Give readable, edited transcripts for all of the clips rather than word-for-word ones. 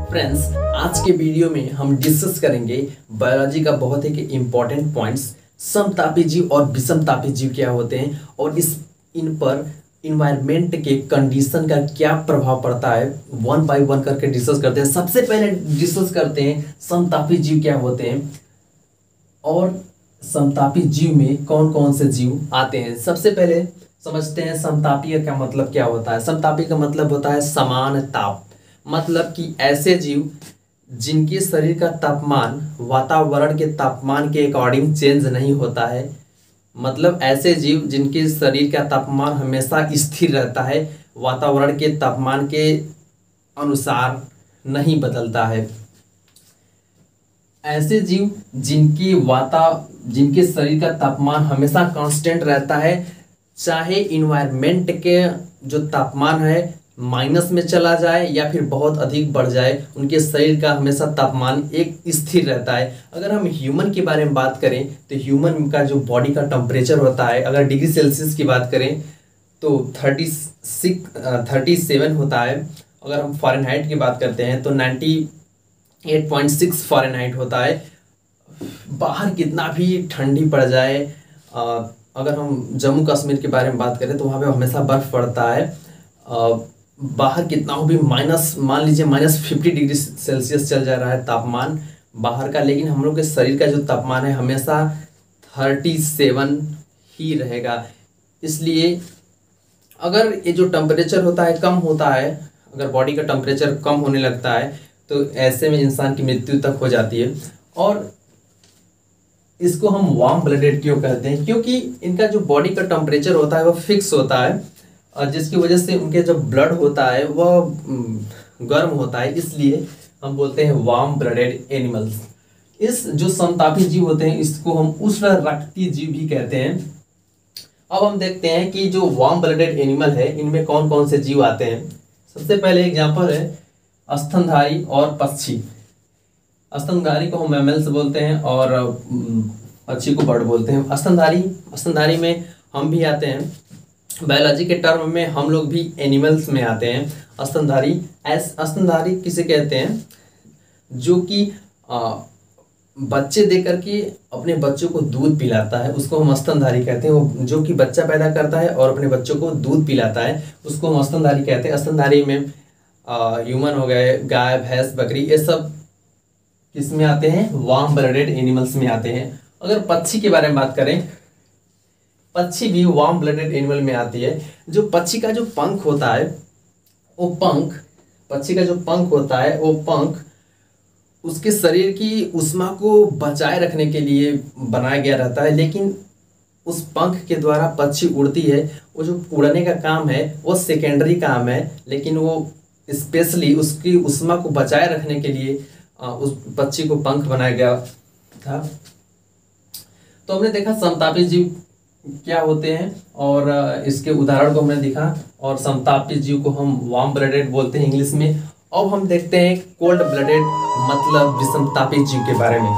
Friends, आज के video में हम डिस्कस करेंगे बायोलॉजी का बहुत ही इम्पोर्टेंट पॉइंट्स। समतापी जीव और विषमतापी जीव क्या होते हैं और इन पर इन्वायरमेंट के कंडीशन का क्या प्रभाव पड़ता है, वन बाय वन करके डिस्कस करते हैं। सबसे पहले डिस्कस करते हैं समतापी जीव क्या होते हैं और समतापी जीव में कौन कौन से जीव आते हैं। सबसे पहले समझते हैं समतापी का मतलब क्या होता है। समतापी का मतलब होता है समान ताप, मतलब कि ऐसे जीव जिनके शरीर का तापमान वातावरण के तापमान के अकॉर्डिंग चेंज नहीं होता है, मतलब ऐसे जीव जिनके शरीर का तापमान हमेशा स्थिर रहता है, वातावरण के तापमान के अनुसार नहीं बदलता है। ऐसे जीव जिनके शरीर का तापमान हमेशा कांस्टेंट रहता है, चाहे इन्वायरमेंट के जो तापमान है माइनस में चला जाए या फिर बहुत अधिक बढ़ जाए, उनके शरीर का हमेशा तापमान एक स्थिर रहता है। अगर हम ह्यूमन के बारे में बात करें तो ह्यूमन का जो बॉडी का टेम्परेचर होता है, अगर डिग्री सेल्सियस की बात करें तो 37 होता है। अगर हम फ़ारेनहाइट की बात करते हैं तो 98.6 फ़ारेनहाइट होता है। बाहर कितना भी ठंडी पड़ जाए, अगर हम जम्मू कश्मीर के बारे में बात करें तो वहाँ पे हमेशा बर्फ़ पड़ता है। बाहर कितना हो भी माइनस, मान लीजिए -50 डिग्री सेल्सियस चल जा रहा है तापमान बाहर का, लेकिन हम लोग के शरीर का जो तापमान है हमेशा 37 ही रहेगा। इसलिए अगर ये जो टेम्परेचर होता है कम होता है, अगर बॉडी का टेम्परेचर कम होने लगता है तो ऐसे में इंसान की मृत्यु तक हो जाती है। और इसको हम वार्म ब्लडेड क्यों कहते हैं, क्योंकि इनका जो बॉडी का टेम्परेचर होता है वो फिक्स होता है, जिसकी वजह से उनके जो ब्लड होता है वह गर्म होता है, इसलिए हम बोलते हैं वार्म ब्लडेड एनिमल्स। इस जो समतापी जीव होते हैं इसको हम उष्ण रक्ती जीव भी कहते हैं। अब हम देखते हैं कि जो वार्म ब्लडेड एनिमल है इनमें कौन कौन से जीव आते हैं। सबसे पहले एग्जाम्पल है स्तनधारी और पक्षी। स्तनधारी को हम मैमल्स बोलते हैं और पक्षी को बर्ड बोलते हैं। स्तनधारी में हम भी आते हैं, बायोलॉजी के टर्म में हम लोग भी एनिमल्स में आते हैं। स्तनधारी किसे कहते हैं, जो कि बच्चे देकर के अपने बच्चों को दूध पिलाता है, उसको हम स्तनधारी कहते हैं। वो जो कि बच्चा पैदा करता है और अपने बच्चों को दूध पिलाता है, उसको हम स्तनधारी कहते हैं। स्तनधारी में ह्यूमन हो गए, गाय भैंस बकरी, ये सब किस में आते हैं, वार्म ब्लडेड एनिमल्स में आते हैं। अगर पक्षी के बारे में बात करें, पक्षी भी वार्म ब्लडेड एनिमल में आती है। जो पक्षी का जो पंख होता है वो पंख उसके शरीर की ऊष्मा को बचाए रखने के लिए बनाया गया रहता है, लेकिन उस पंख के द्वारा पक्षी उड़ती है। वो जो उड़ने का काम है वो सेकेंडरी काम है, लेकिन वो स्पेशली उसकी ऊष्मा को बचाए रखने के लिए उस पक्षी को पंख बनाया गया था। तो हमने देखा समतापी जीव क्या होते हैं और इसके उदाहरण को हमने देखा, और समतापी जीव को हम वार्म ब्लडेड बोलते हैं इंग्लिश में। अब हम देखते हैं कोल्ड ब्लडेड मतलब विषमतापी जीव के बारे में।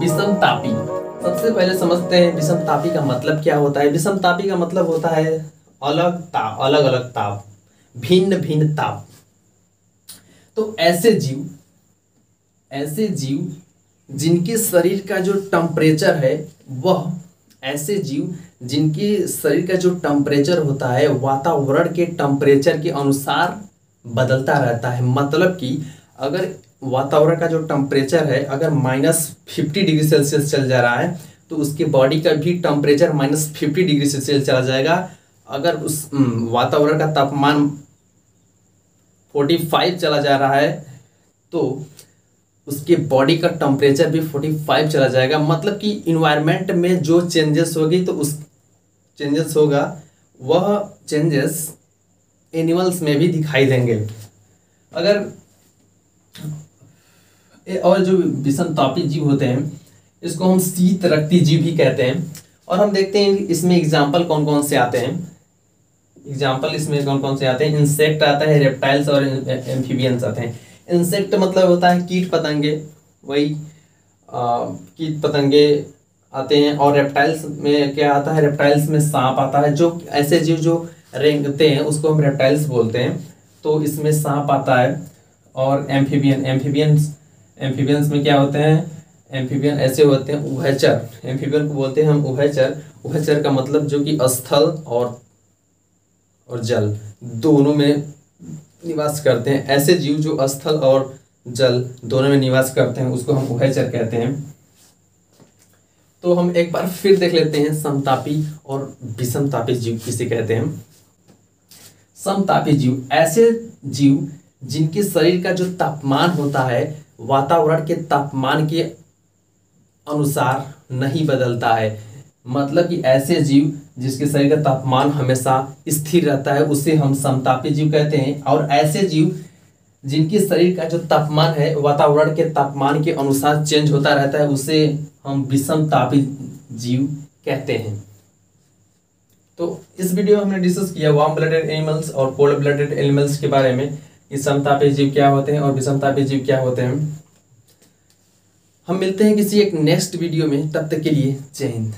विषमतापी, सबसे पहले समझते हैं विषमतापी का मतलब क्या होता है। विषमतापी का मतलब होता है अलग अलग ताप, भिन्न भिन्न ताप। तो ऐसे जीव जिनके शरीर का जो टेम्परेचर है, वह ऐसे जीव जिनके शरीर का जो टेम्परेचर होता है वातावरण के टेम्परेचर के अनुसार बदलता रहता है। मतलब कि अगर वातावरण का जो टेम्परेचर है अगर -50 डिग्री सेल्सियस चल जा रहा है तो उसके बॉडी का भी टेम्परेचर -50 डिग्री सेल्सियस चला जाएगा। अगर उस वातावरण का तापमान 45 चला जा रहा है तो उसके बॉडी का टेम्परेचर भी 45 चला जाएगा। मतलब कि इन्वायरमेंट में जो चेंजेस होगी तो उस चेंजेस होगा, वह चेंजेस एनिमल्स में भी दिखाई देंगे। और जो विषमतापी जीव होते हैं इसको हम शीत रक्ती जीव भी कहते हैं। और हम देखते हैं इसमें एग्जाम्पल कौन कौन से आते हैं। इंसेक्ट आता है, रेप्टाइल्स और एम्फीबियंस आते हैं। इंसेक्ट मतलब होता है कीट पतंगे, वही कीट पतंगे आते हैं। और रेप्टाइल्स में क्या आता है, रेप्टाइल्स में सांप आता है। जो ऐसे जीव जो रेंगते हैं उसको हम रेप्टाइल्स बोलते हैं। तो इसमें सांप आता है, और एम्फीबियंस में क्या होते हैं? एम्फीबियन ऐसे होते हैं उभयचर। एम्फीबियन को बोलते हैं हम उभयचर। उभयचर का मतलब जो कि स्थल और जल दोनों में निवास करते हैं। ऐसे जीव जो स्थल और जल दोनों में निवास करते हैं उसको हम उभयचर कहते हैं। तो हम एक बार फिर देख लेते हैं समतापी और विषमतापी जीव किसे कहते हैं। समतापी जीव ऐसे जीव जिनके शरीर का जो तापमान होता है वातावरण के तापमान के अनुसार नहीं बदलता है। मतलब कि ऐसे जीव जिसके शरीर का तापमान हमेशा स्थिर रहता है उसे हम समतापी जीव कहते हैं। और ऐसे जीव जिनके शरीर का जो तापमान है वातावरण के तापमान के अनुसार चेंज होता रहता है उसे हम विषमतापी जीव कहते हैं। तो इस वीडियो में हमने डिस्कस किया वार्म ब्लडेड एनिमल्स और कोल्ड ब्लडेड एनिमल्स के बारे में कि समतापी जीव क्या होते हैं और विषमतापी जीव क्या होते हैं। हम मिलते हैं किसी एक नेक्स्ट वीडियो में, तब तक के लिए जय हिंद।